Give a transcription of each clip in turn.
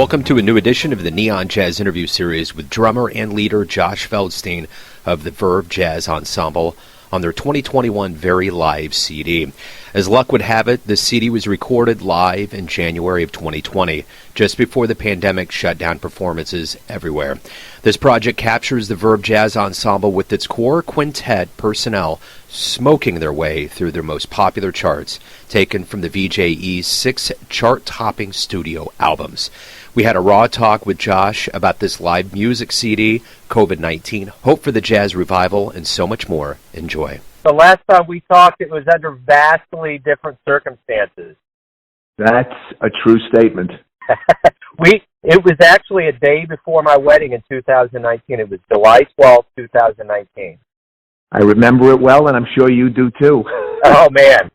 Welcome to a new edition of the Neon Jazz interview series with drummer and leader Josh Feldstein of the Verve Jazz Ensemble on their 2021 Very Live CD. As luck would have it, the CD was recorded live in January of 2020, just before the pandemic shut down performances everywhere. This project captures the Verve Jazz Ensemble with its core quintet personnel smoking their way through their most popular charts, taken from the VJE's 6 chart-topping studio albums. We had a raw talk with Josh about this live music CD, COVID-19, hope for the jazz revival, and so much more. Enjoy. The last time we talked, it was under vastly different circumstances. That's a true statement. It was actually a day before my wedding in 2019. It was July 12th, 2019. I remember it well, and I'm sure you do too. Oh, man.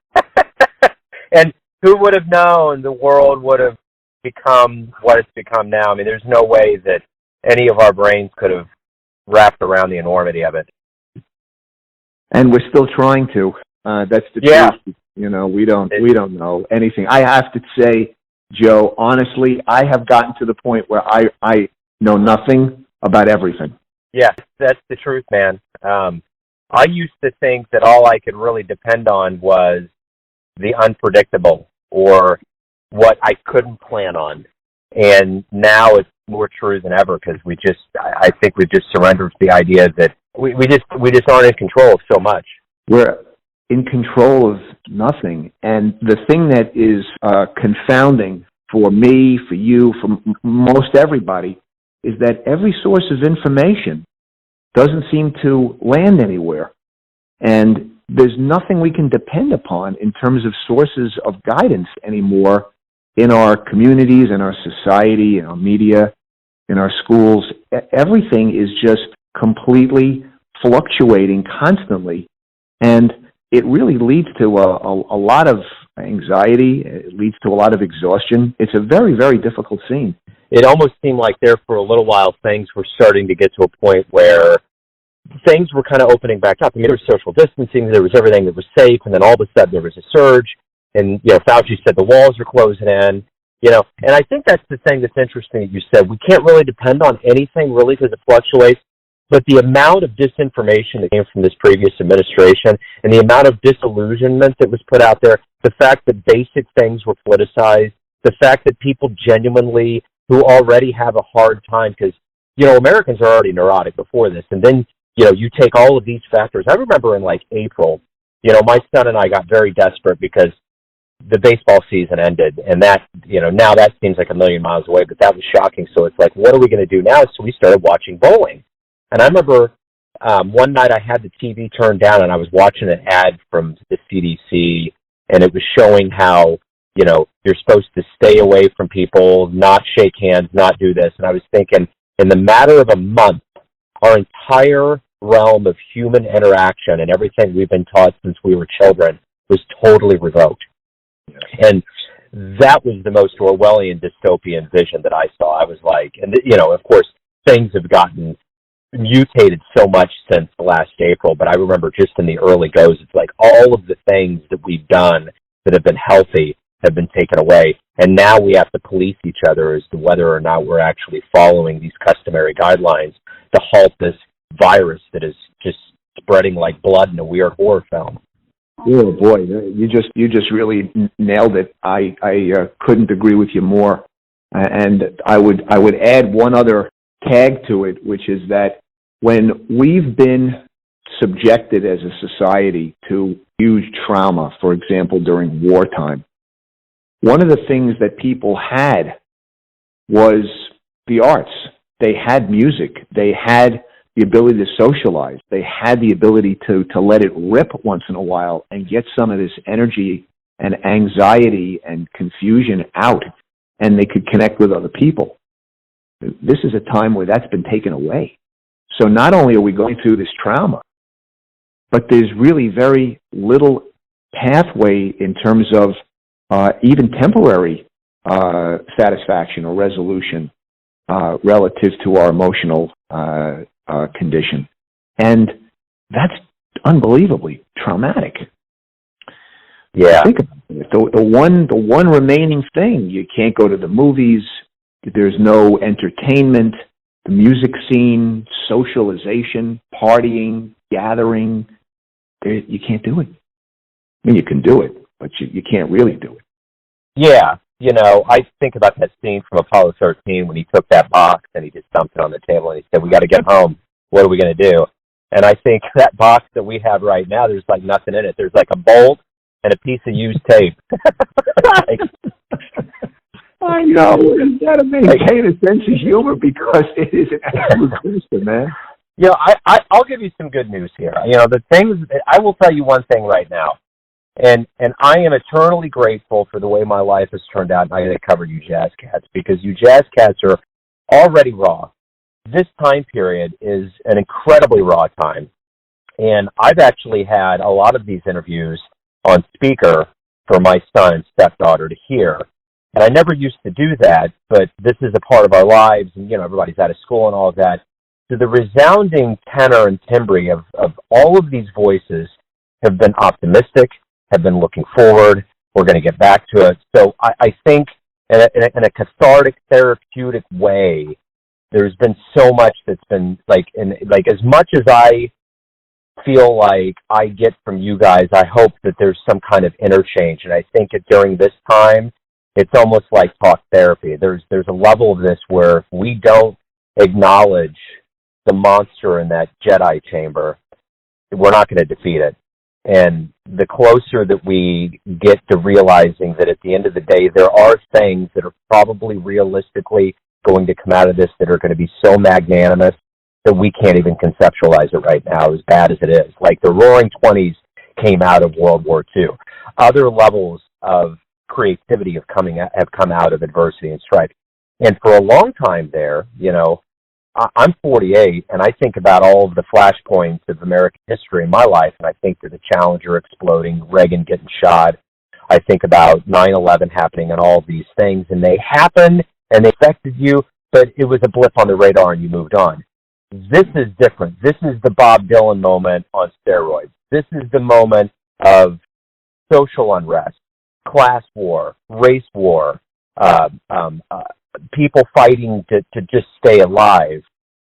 And who would have known the world would have become what it's become now? I mean, there's no way that any of our brains could have wrapped around the enormity of it. And we're still trying to. That's the truth. You know, we don't know anything. I have to say, Joe, honestly, I have gotten to the point where I know nothing about everything. Yeah, that's the truth, man. I used to think that all I could really depend on was the unpredictable or what I couldn't plan on. And now it's more true than ever because I think we've just surrendered to the idea that we just aren't in control of so much. We're in control of nothing. And the thing that is confounding for me, for you, for most everybody, is that every source of information doesn't seem to land anywhere. And there's nothing we can depend upon in terms of sources of guidance anymore in our communities, in our society, in our media, in our schools. Everything is just completely fluctuating constantly. And it really leads to a lot of anxiety. It leads to a lot of exhaustion. It's a very, very difficult scene. It almost seemed like there for a little while things were starting to get to a point where things were kind of opening back up. I mean, there was social distancing, there was everything that was safe, and then all of a sudden there was a surge. And, Fauci said the walls are closing in, and I think that's the thing that's interesting that you said. We can't really depend on anything really because it fluctuates, but the amount of disinformation that came from this previous administration and the amount of disillusionment that was put out there, the fact that basic things were politicized, the fact that people genuinely who already have a hard time because, Americans are already neurotic before this, and then, you take all of these factors. I remember in April, my son and I got very desperate because the baseball season ended, and that, now that seems like a million miles away, but that was shocking. So it's like, what are we going to do now? So we started watching bowling. And I remember one night I had the TV turned down, and I was watching an ad from the CDC, and it was showing how, you're supposed to stay away from people, not shake hands, not do this. And I was thinking, in the matter of a month, our entire realm of human interaction and everything we've been taught since we were children was totally revoked. And that was the most Orwellian dystopian vision that I saw. I was like, and of course, things have gotten mutated so much since last April, but I remember just in the early goes, it's like all of the things that we've done that have been healthy have been taken away. And now we have to police each other as to whether or not we're actually following these customary guidelines to halt this virus that is just spreading like blood in a weird horror film. Oh boy, you just really nailed it. I couldn't agree with you more. And I would add one other tag to it, which is that when we've been subjected as a society to huge trauma, for example, during wartime, one of the things that people had was the arts. They had music. They had the ability to socialize. They had the ability to let it rip once in a while and get some of this energy and anxiety and confusion out, and they could connect with other people. This is a time where that's been taken away. So not only are we going through this trauma, but there's really very little pathway in terms of even temporary satisfaction or resolution relative to our emotional condition. And that's unbelievably traumatic. Yeah. Think about it. The one remaining thing, you can't go to the movies, There's no entertainment, the music scene, socialization, partying, gathering. You can't do it. I mean, you can do it, but you can't really do it. Yeah, I think about that scene from Apollo 13 when he took that box and he just dumped it on the table and he said, "We got to get home. What are we going to do?" And I think that box that we have right now, there's like nothing in it. There's like a bolt and a piece of used tape. I know. You got to maintain a sense of humor because it is an absolute booster, man. I'll give you some good news here. The things, I will tell you one thing right now, and I am eternally grateful for the way my life has turned out, and I got to cover you jazz cats, because you jazz cats are already raw. This time period is an incredibly raw time, and I've actually had a lot of these interviews on speaker for my son and stepdaughter to hear. And I never used to do that, but this is a part of our lives, and, everybody's out of school and all of that. So the resounding tenor and timbre of all of these voices have been optimistic, have been looking forward. We're going to get back to it. So I think in a cathartic, therapeutic way, there's been so much that's been, as much as I feel like I get from you guys, I hope that there's some kind of interchange. And I think that during this time, it's almost like talk therapy. There's a level of this where if we don't acknowledge the monster in that Jedi chamber, we're not going to defeat it. And the closer that we get to realizing that at the end of the day, there are things that are probably realistically going to come out of this that are going to be so magnanimous that we can't even conceptualize it right now, as bad as it is. Like the Roaring '20s came out of World War II. Other levels of creativity have come out of adversity and strife. And for a long time there, I'm 48, and I think about all of the flashpoints of American history in my life, and I think of the Challenger exploding, Reagan getting shot. I think about 9/11 happening and all of these things, and they happened, and they affected you, but it was a blip on the radar, and you moved on. This is different. This is the Bob Dylan moment on steroids. This is the moment of social unrest, class war, race war, people fighting to just stay alive.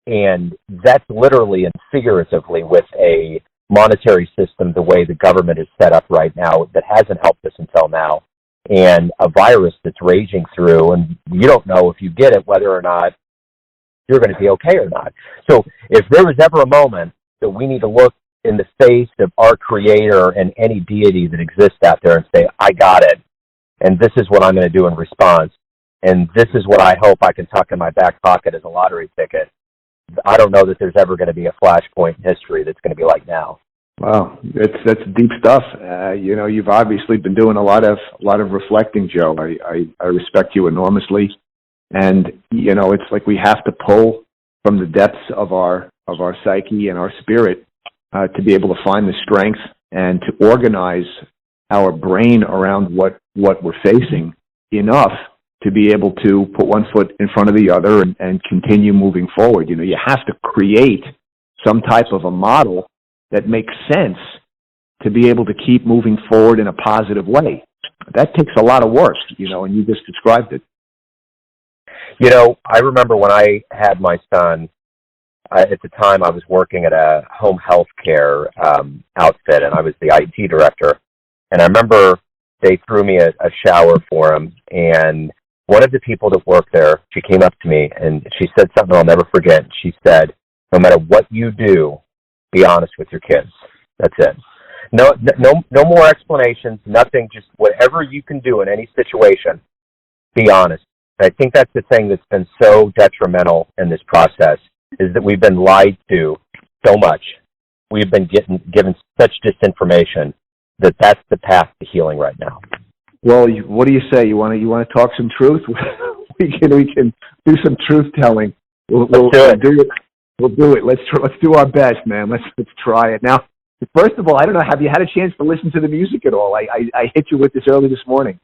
And that's literally and figuratively with a monetary system the way the government is set up right now that hasn't helped us until now, and a virus that's raging through, and you don't know if you get it whether or not you're going to be okay or not. So if there was ever a moment that we need to look in the face of our creator and any deity that exists out there and say, I got it, and this is what I'm going to do in response, and this is what I hope I can tuck in my back pocket as a lottery ticket, I don't know that there's ever going to be a flashpoint in history that's going to be like now. Wow, that's deep stuff. You've obviously been doing a lot of reflecting, Joe. I respect you enormously, and it's like we have to pull from the depths of our psyche and our spirit to be able to find the strength and to organize our brain around what we're facing enough to be able to put one foot in front of the other and continue moving forward. You have to create some type of a model that makes sense to be able to keep moving forward in a positive way. That takes a lot of work, and you just described it. I remember when I had my son, at the time I was working at a home health care outfit, and I was the IT director. And I remember they threw me a shower for him, and one of the people that worked there, she came up to me and she said something I'll never forget. She said, no matter what you do, be honest with your kids. That's it. No more explanations, nothing, just whatever you can do in any situation, be honest. And I think that's the thing that's been so detrimental in this process, is that we've been lied to so much. We've been given such disinformation that's the path to healing right now. Well, what do you say? You want to talk some truth? we can do some truth telling. We'll do it. We'll do it. Let's do our best, man. Let's try it. Now, first of all, I don't know. Have you had a chance to listen to the music at all? I hit you with this early this morning.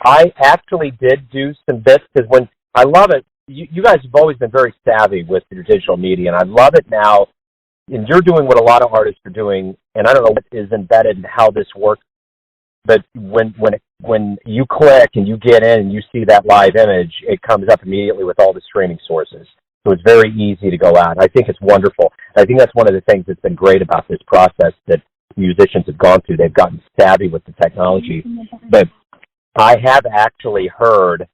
I actually did do some bits because when I love it. You guys have always been very savvy with your digital media, and I love it now. And you're doing what a lot of artists are doing, and I don't know what is embedded in how this works but when you click and you get in and you see that live image, it comes up immediately with all the streaming sources. So it's very easy to go out. I think it's wonderful. I think that's one of the things that's been great about this process that musicians have gone through. They've gotten savvy with the technology. But I have actually heard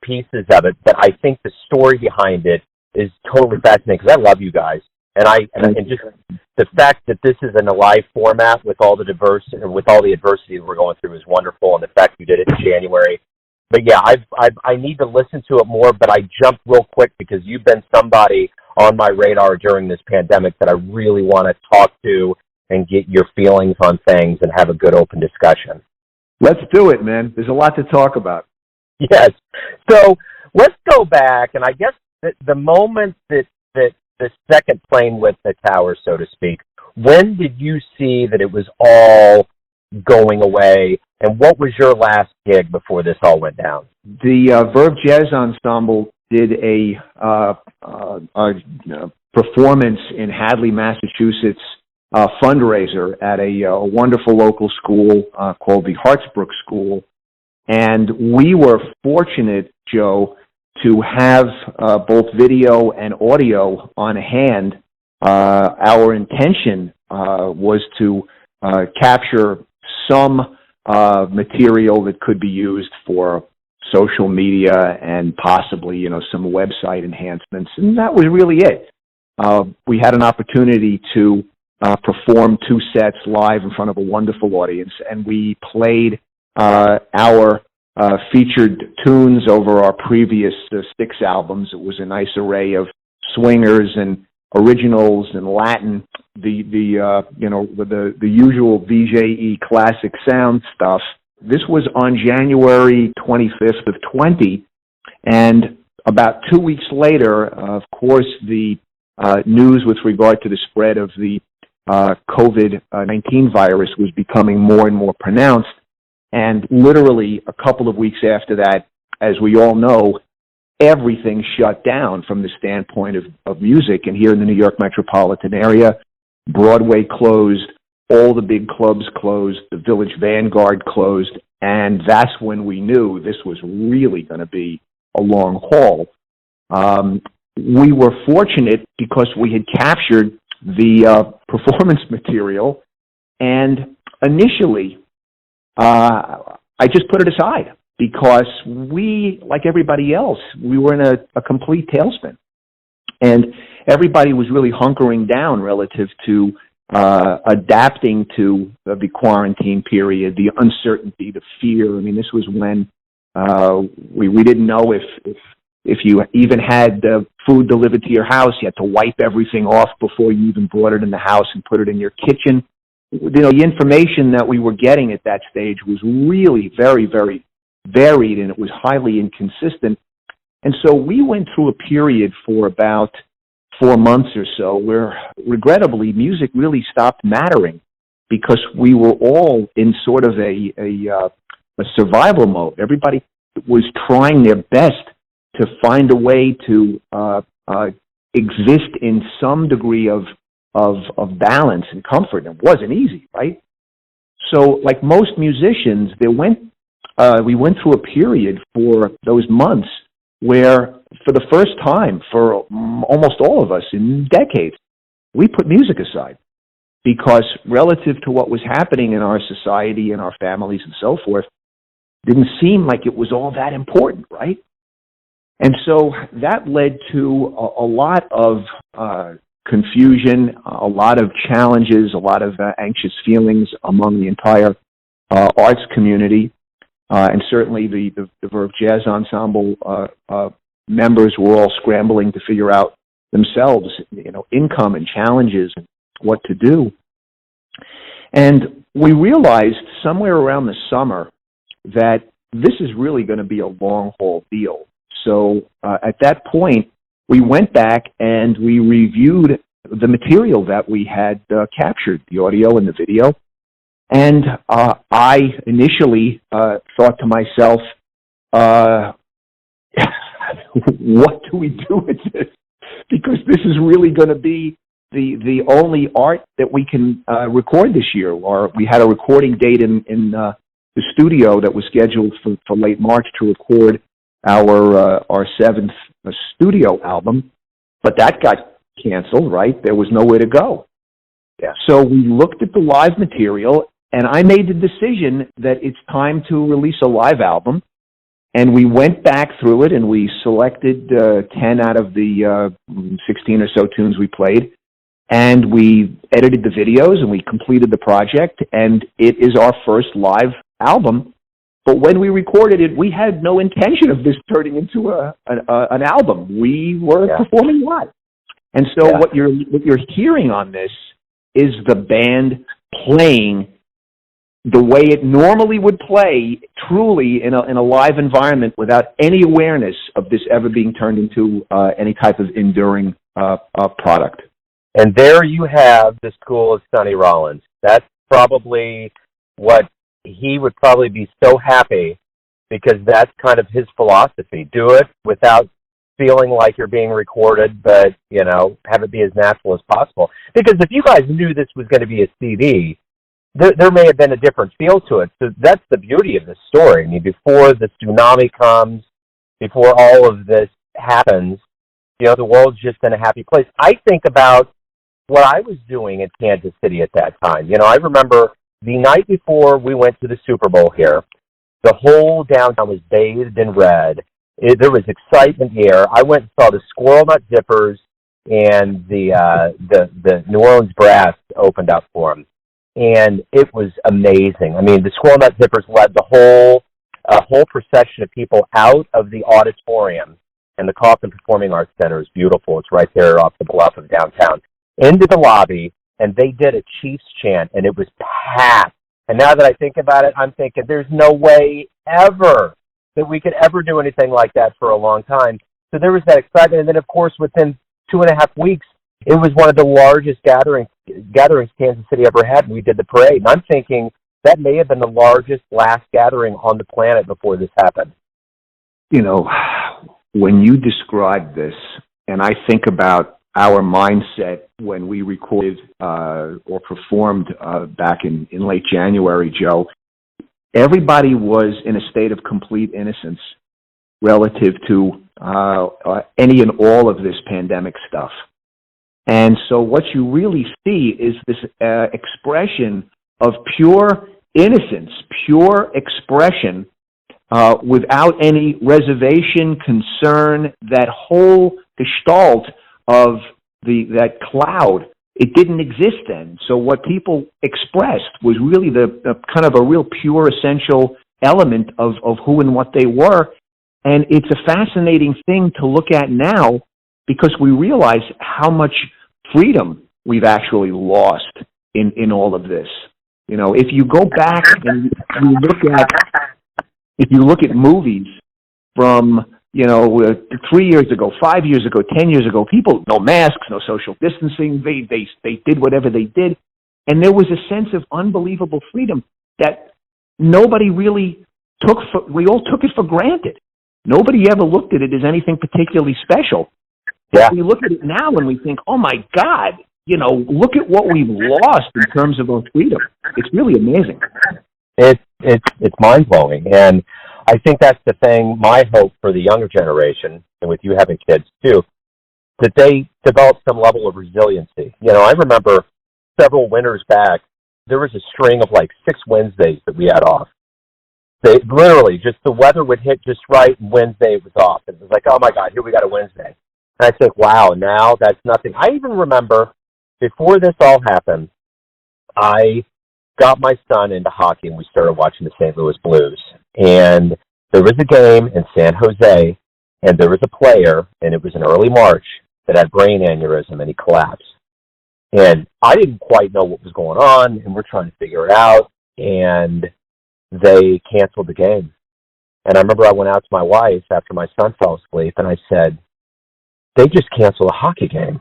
pieces of it, but I think the story behind it is totally fascinating because I love you guys. And just the fact that this is in a live format with all the adversity that we're going through is wonderful, and the fact you did it in January. But yeah, I need to listen to it more, but I jumped real quick because you've been somebody on my radar during this pandemic that I really want to talk to and get your feelings on things and have a good open discussion. Let's do it, man. There's a lot to talk about. Yes. So let's go back, and I guess the moment that the second plane with the tower, so to speak, when did you see that it was all going away, and what was your last gig before this all went down? The Verve Jazz Ensemble did a performance in Hadley, Massachusetts, fundraiser at a wonderful local school called the Hartsbrook School. And we were fortunate, Joe, to have both video and audio on hand. Our intention was to capture some material that could be used for social media and possibly, some website enhancements. And that was really it. We had an opportunity to perform 2 sets live in front of a wonderful audience, and we played our featured tunes over our previous 6 albums. It was a nice array of swingers and originals and Latin, the usual VJE classic sound stuff. This was on January 25th of 20, and about 2 weeks later, of course, the news with regard to the spread of the COVID-19 virus was becoming more and more pronounced. And literally a couple of weeks after that, as we all know, everything shut down from the standpoint of music. And here in the New York metropolitan area, Broadway closed, all the big clubs closed, the Village Vanguard closed, and that's when we knew this was really going to be a long haul. We were fortunate because we had captured the performance material, and initially, I just put it aside because we, like everybody else, we were in a complete tailspin. And everybody was really hunkering down relative to adapting to the quarantine period, the uncertainty, the fear. I mean, this was when we didn't know if you even had food delivered to your house, you had to wipe everything off before you even brought it in the house and put it in your kitchen. The information that we were getting at that stage was really very, very varied, and it was highly inconsistent. And so we went through a period for about 4 months or so where, regrettably, music really stopped mattering because we were all in sort of a survival mode. Everybody was trying their best to find a way to exist in some degree of balance and comfort. It wasn't easy, right? So, like most musicians, we went through a period for those months where, for the first time for almost all of us in decades, we put music aside because relative to what was happening in our society and our families and so forth, it didn't seem like it was all that important, right? And so that led to a lot of confusion, a lot of challenges, a lot of anxious feelings among the entire arts community. And certainly the Verve Jazz Ensemble members were all scrambling to figure out themselves, income and challenges and what to do. And we realized somewhere around the summer that this is really going to be a long-haul deal. So at that point, we went back and we reviewed the material that we had captured, the audio and the video. And I initially thought to myself, what do we do with this? Because this is really going to be the only art that we can record this year. Or we had a recording date in the the studio that was scheduled for late March to record our seventh studio album, but that got canceled, right? There was nowhere to go. Yeah. So we looked at the live material, and I made the decision that it's time to release a live album. And we went back through it, and we selected 10 out of the 16 or so tunes we played. And we edited the videos, and we completed the project. And it is our first live album. But when we recorded it, we had no intention of this turning into an album. We were performing live. And so what you're hearing on this is the band playing the way it normally would play, truly in a live environment, without any awareness of this ever being turned into any type of enduring product. And there you have the school of Sonny Rollins. That's probably what he would probably be so happy, because that's kind of his philosophy. Do it without feeling like you're being recorded, but, you know, have it be as natural as possible. Because if you guys knew this was going to be a CD, there may have been a different feel to it. So that's the beauty of this story. I mean, before the tsunami comes, before all of this happens, you know, the world's just in a happy place. I think about what I was doing in Kansas City at that time. You know, I remember the night before we went to the Super Bowl here, the whole downtown was bathed in red. There was excitement here. I went and saw the Squirrel Nut Zippers, and the New Orleans Brass opened up for them. And it was amazing. I mean, the Squirrel Nut Zippers led the whole procession of people out of the auditorium, and the Kaufman Performing Arts Center is beautiful. It's right there off the bluff of downtown, into the lobby, and they did a Chiefs chant, and it was packed. And now that I think about it, I'm thinking there's no way ever that we could ever do anything like that for a long time. So there was that excitement, and then, of course, within 2.5 weeks, it was one of the largest gatherings Kansas City ever had, and we did the parade. And I'm thinking that may have been the largest last gathering on the planet before this happened. You know, when you describe this, and I think about our mindset when we recorded or performed back in late January, Joe, everybody was in a state of complete innocence relative to any and all of this pandemic stuff. And so what you really see is this expression of pure innocence, pure expression, without any reservation, concern. That whole gestalt of that cloud, it didn't exist then. So what people expressed was really the kind of a real pure, essential element of who and what they were. And it's a fascinating thing to look at now, because we realize how much freedom we've actually lost in all of this. You know, if you go back and you look at movies from, you know, 3 years ago, 5 years ago, 10 years ago, people, no masks, no social distancing, they did whatever they did. And there was a sense of unbelievable freedom that nobody really we all took it for granted. Nobody ever looked at it as anything particularly special. Yeah. We look at it now and we think, oh my God, you know, look at what we've lost in terms of our freedom. It's really amazing. It's mind-blowing. And I think that's the thing, my hope for the younger generation, and with you having kids too, that they develop some level of resiliency. You know, I remember several winters back, there was a string of like 6 Wednesdays that we had off. They literally, just the weather would hit just right, and Wednesday it was off. It was like, oh my God, here we got a Wednesday. And I think, wow, now that's nothing. I even remember, before this all happened, I got my son into hockey, and we started watching the St. Louis Blues. And there was a game in San Jose, and there was a player, and it was in early March, that had brain aneurysm, and he collapsed. And I didn't quite know what was going on, and we're trying to figure it out, and they canceled the game. And I remember I went out to my wife after my son fell asleep, and I said, they just canceled a hockey game.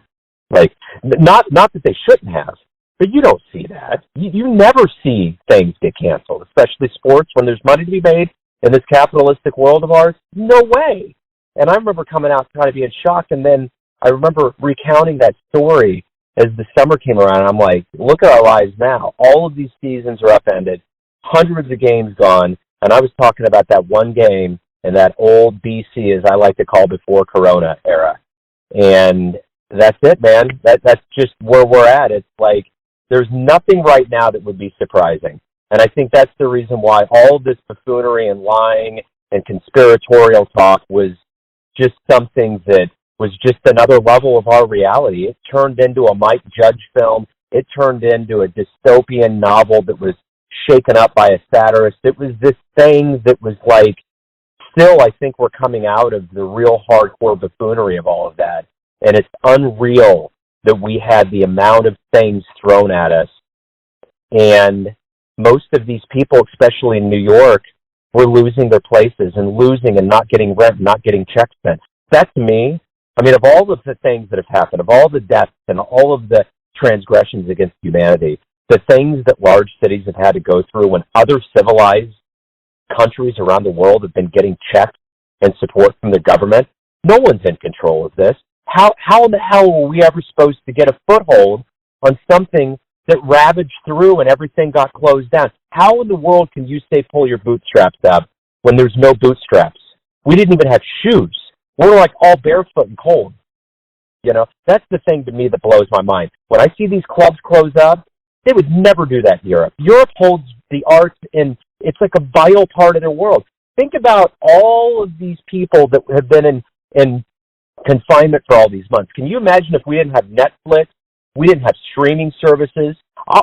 Like, not that they shouldn't have, but you don't see that. You never see things get canceled, especially sports, when there's money to be made in this capitalistic world of ours. No way. And I remember coming out kind of being shocked, and then I remember recounting that story as the summer came around. I'm like, look at our lives now. All of these seasons are upended. hundreds of games gone, and I was talking about that one game in that old BC, as I like to call before Corona era. And that's it, man. That's just where we're at. It's like there's nothing right now that would be surprising. And I think that's the reason why all this buffoonery and lying and conspiratorial talk was just something that was just another level of our reality. It turned into a Mike Judge film. It turned into a dystopian novel that was shaken up by a satirist. It was this thing that was like, still, I think we're coming out of the real hardcore buffoonery of all of that. And it's unreal that we had the amount of things thrown at us. And most of these people, especially in New York, were losing their places and losing and not getting rent and not getting checks sent. That, to me, I mean, of all of the things that have happened, of all the deaths and all of the transgressions against humanity, the things that large cities have had to go through when other civilized countries around the world have been getting checks and support from the government, no one's in control of this. How in the hell were we ever supposed to get a foothold on something that ravaged through and everything got closed down? How in the world can you say pull your bootstraps up when there's no bootstraps? We didn't even have shoes. We're like all barefoot and cold. You know, that's the thing to me that blows my mind. When I see these clubs close up, they would never do that in Europe. Europe holds the arts in, it's like a vital part of their world. Think about all of these people that have been in confinement for all these months. Can you imagine if we didn't have Netflix, we didn't have streaming services?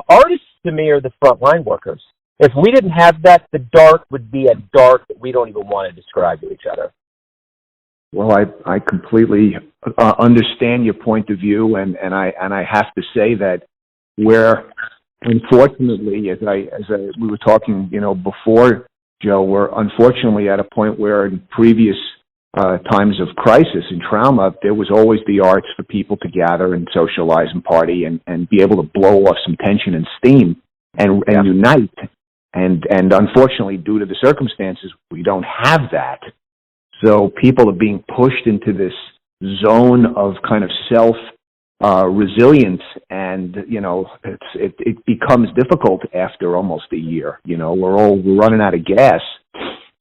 Artists, to me, are the frontline workers. If we didn't have that, the dark would be a dark that we don't even want to describe to each other. Well, I completely understand your point of view, and I have to say that we're, unfortunately, as we were talking, before, Joe, we're unfortunately at a point where in previous times of crisis and trauma, there was always the arts for people to gather and socialize and party and be able to blow off some tension and steam and unite. And unfortunately, due to the circumstances, we don't have that. So people are being pushed into this zone of kind of self-resilience, and, it becomes difficult after almost a year. We're running out of gas.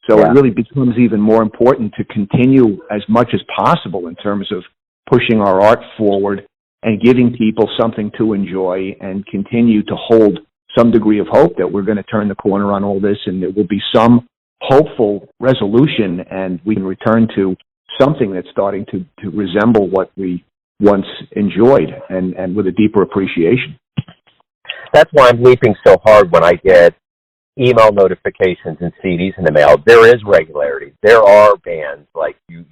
So it really becomes even more important to continue as much as possible in terms of pushing our art forward and giving people something to enjoy and continue to hold some degree of hope that we're going to turn the corner on all this and there will be some hopeful resolution and we can return to something that's starting to resemble what we once enjoyed and with a deeper appreciation. That's why I'm leaping so hard when I get email notifications and CDs in the mail. There is regularity. There are bands like you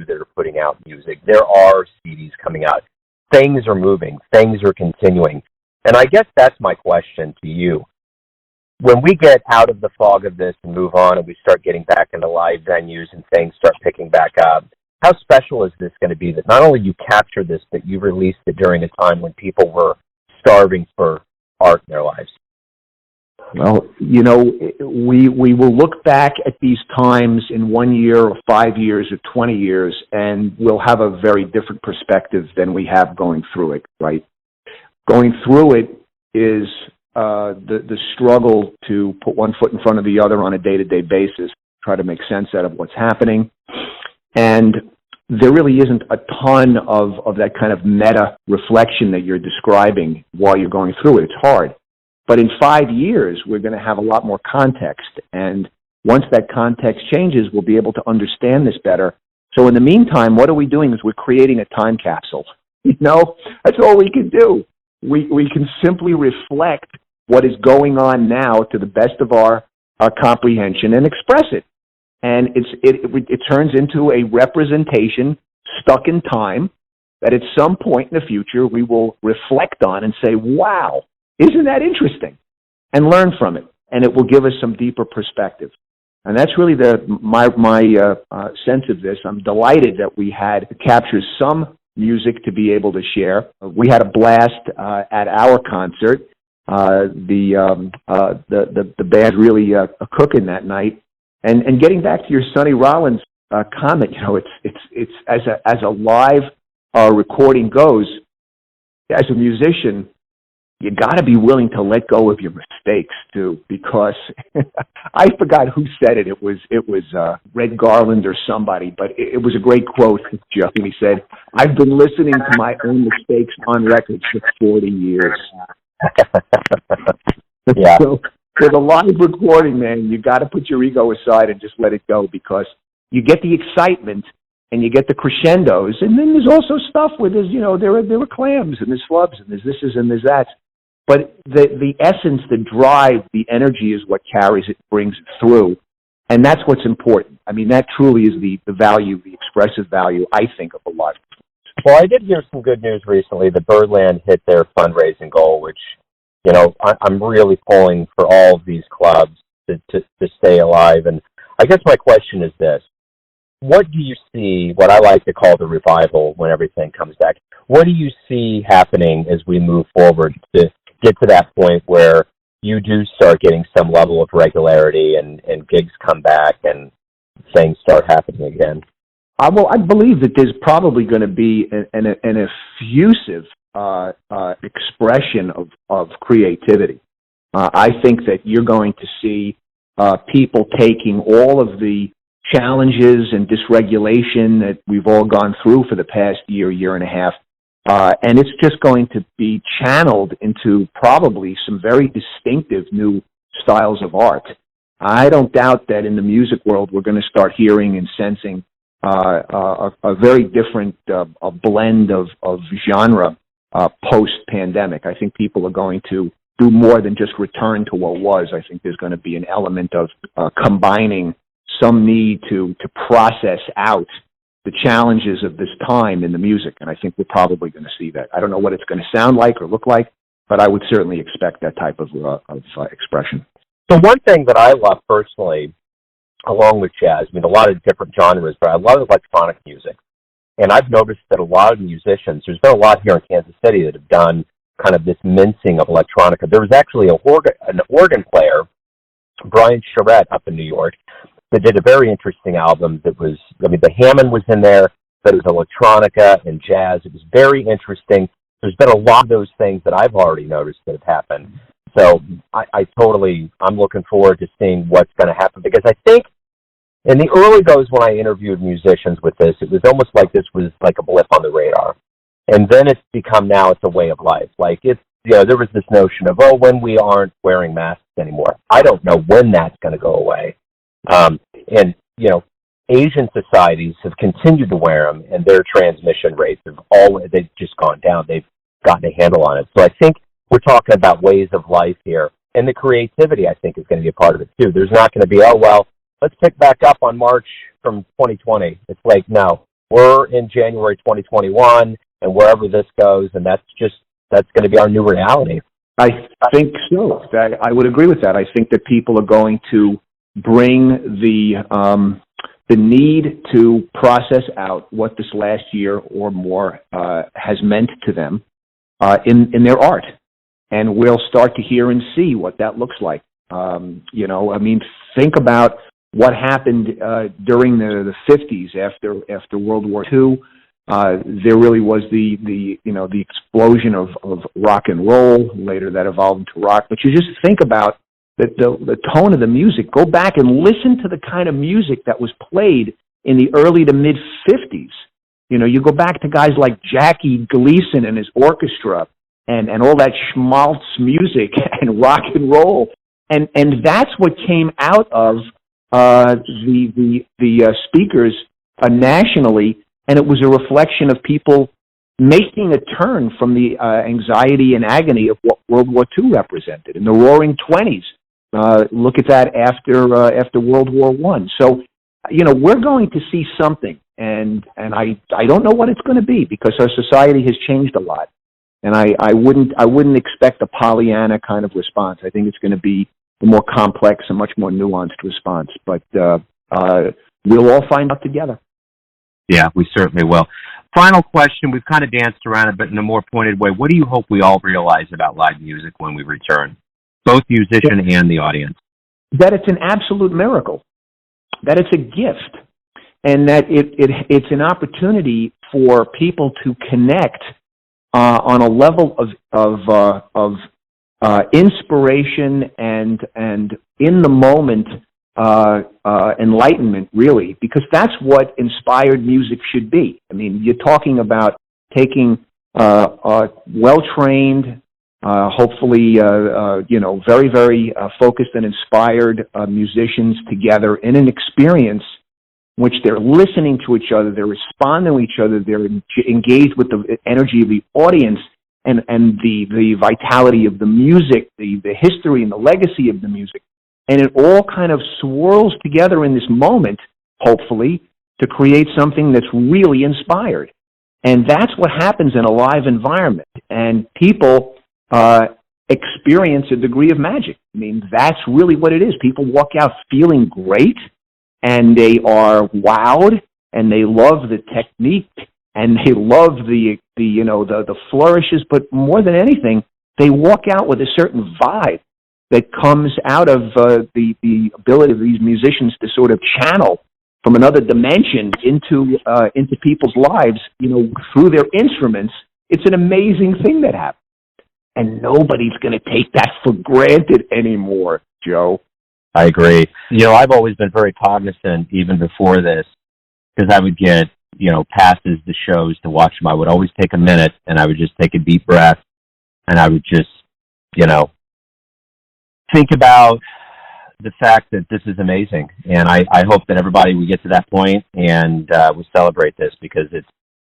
that are putting out music. There are CDs coming out. Things are moving. Things are continuing. And I guess that's my question to you. When we get out of the fog of this and move on and we start getting back into live venues and things start picking back up, how special is this going to be that not only you captured this, but you released it during a time when people were starving for art in their lives? Well, we will look back at these times in 1 year or 5 years or 20 years, and we'll have a very different perspective than we have going through it, right? Going through it is the struggle to put one foot in front of the other on a day-to-day basis, try to make sense out of what's happening. And there really isn't a ton of that kind of meta reflection that you're describing while you're going through it. It's hard. But in 5 years, we're going to have a lot more context. And once that context changes, we'll be able to understand this better. So in the meantime, what are we doing is we're creating a time capsule. That's all we can do. We can simply reflect what is going on now to the best of our comprehension and express it. And it turns into a representation stuck in time that at some point in the future we will reflect on and say, wow, isn't that interesting? And learn from it. And it will give us some deeper perspective. And that's really my sense of this. I'm delighted that we had captured some music to be able to share. We had a blast at our concert. The band really cooking that night. And getting back to your Sonny Rollins comment, it's as a live recording goes. As a musician, you got to be willing to let go of your mistakes too, because I forgot who said it. It was Red Garland or somebody, but it was a great quote, Joe. He said, "I've been listening to my own mistakes on record for 40 years." Yeah. So with a live recording, man, you got to put your ego aside and just let it go, because you get the excitement and you get the crescendos, and then there's also stuff where there's, there are clams and there's flubs and there's thises and there's that. But the essence, the drive, the energy is what carries it, brings it through. And that's what's important. I mean, that truly is the value, the expressive value, I think, of a live performance. Well, I did hear some good news recently that Birdland hit their fundraising goal, which, I'm really pulling for all of these clubs to stay alive. And I guess my question is this. What do you see, what I like to call the revival when everything comes back? What do you see happening as we move forward to get to that point where you do start getting some level of regularity and gigs come back and things start happening again? I believe that there's probably going to be an effusive expression of creativity. I think that you're going to see people taking all of the challenges and dysregulation that we've all gone through for the past year and a half, and it's just going to be channeled into probably some very distinctive new styles of art. I don't doubt that in the music world we're going to start hearing and sensing a very different a blend of genre post-pandemic. I think people are going to do more than just return to what was. I think there's going to be an element of combining some need to process out the challenges of this time in the music, and I think we're probably going to see that. I don't know what it's going to sound like or look like, but I would certainly expect that type of expression. So one thing that I love personally, along with jazz, a lot of different genres, but I love electronic music. And I've noticed that a lot of musicians, there's been a lot here in Kansas City that have done kind of this mincing of electronica. There was actually an organ player, Brian Charette, up in New York, that did a very interesting album that was, the Hammond was in there, but it was electronica and jazz. It was very interesting. There's been a lot of those things that I've already noticed that have happened. So I'm looking forward to seeing what's going to happen, because I think in the early goes when I interviewed musicians with this, it was almost like this was like a blip on the radar. And then it's become now it's a way of life. Like there was this notion of, when we aren't wearing masks anymore. I don't know when that's going to go away. Asian societies have continued to wear them, and their transmission rates they've just gone down. They've gotten a handle on it. So I think we're talking about ways of life here. And the creativity, I think, is going to be a part of it, too. There's not going to be, let's pick back up on March from 2020. It's like, no, we're in January 2021, and wherever this goes, and that's going to be our new reality. I think so. I would agree with that. I think that people are going to bring the need to process out what this last year or more has meant to them in their art. And we'll start to hear and see what that looks like. Think about what happened during the 50s after World War II. There really was the explosion of rock and roll. Later that evolved into rock. But you just think about the tone of the music. Go back and listen to the kind of music that was played in the early to mid 50s. You go back to guys like Jackie Gleason and his orchestra and all that schmaltz music and rock and roll. And that's what came out of the speakers nationally, and it was a reflection of people making a turn from the anxiety and agony of what World War II represented in the Roaring '20s. Look at that after World War I. So, we're going to see something, and I don't know what it's going to be, because our society has changed a lot, and I wouldn't expect a Pollyanna kind of response. I think it's going to be a more complex and much more nuanced response. But we'll all find out together. Yeah, we certainly will. Final question. We've kind of danced around it, but in a more pointed way. What do you hope we all realize about live music when we return? Both musician and the audience. That it's an absolute miracle. That it's a gift. And that it's an opportunity for people to connect on a level of inspiration and in the moment enlightenment, really, because that's what inspired music should be. I mean, you're talking about taking well-trained, hopefully, very, very focused and inspired musicians together in an experience in which they're listening to each other, they're responding to each other, they're engaged with the energy of the audience and the vitality of the music, the history and the legacy of the music. And it all kind of swirls together in this moment, hopefully, to create something that's really inspired. And that's what happens in a live environment. And people experience a degree of magic. I mean, that's really what it is. People walk out feeling great, and they are wowed, and they love the technique, and they love the flourishes. But more than anything, they walk out with a certain vibe that comes out of the ability of these musicians to sort of channel from another dimension into people's lives, through their instruments. It's an amazing thing that happens. And nobody's going to take that for granted anymore, Joe. I agree. I've always been very cognizant, even before this, because I would get, passes to shows to watch them. I would always take a minute, and I would just take a deep breath, and I would just, think about the fact that this is amazing. And I hope that everybody will get to that point and we celebrate this, because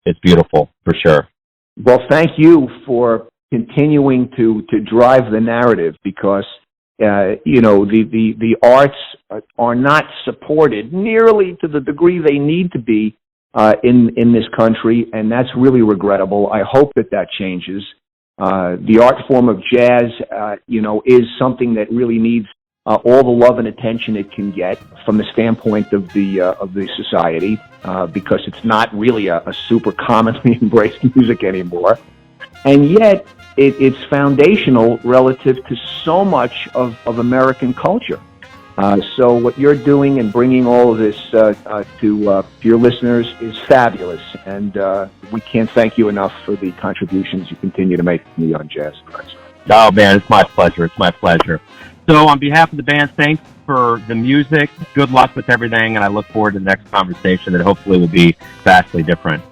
it's beautiful, for sure. Well, thank you for continuing to drive the narrative, because the arts are not supported nearly to the degree they need to be in this country, and that's really regrettable. I hope that changes. The art form of jazz, is something that really needs all the love and attention it can get from the standpoint of the society, because it's not really a super commonly embraced music anymore. And yet, it's foundational relative to so much of American culture. So what you're doing and bringing all of this to your listeners is fabulous, and we can't thank you enough for the contributions you continue to make to Neon Jazz. Oh, man, it's my pleasure. It's my pleasure. So on behalf of the band, thanks for the music. Good luck with everything, and I look forward to the next conversation that hopefully will be vastly different.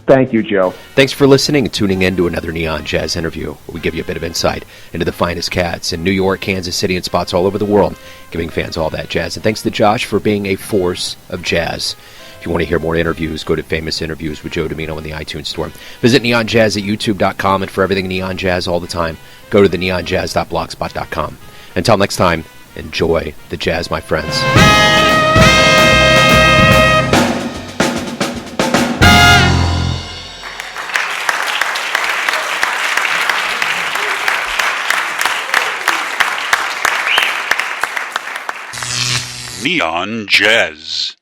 Thank you, Joe. Thanks for listening and tuning in to another Neon Jazz interview, where we give you a bit of insight into the finest cats in New York, Kansas City, and spots all over the world, giving fans all that jazz. And thanks to Josh for being a force of jazz. If you want to hear more interviews, go to Famous Interviews with Joe Domino in the iTunes Store. Visit Neon Jazz at YouTube.com, and for everything Neon Jazz all the time, go to the neonjazz.blogspot.com. Until next time, enjoy the jazz, my friends. Neon Jazz.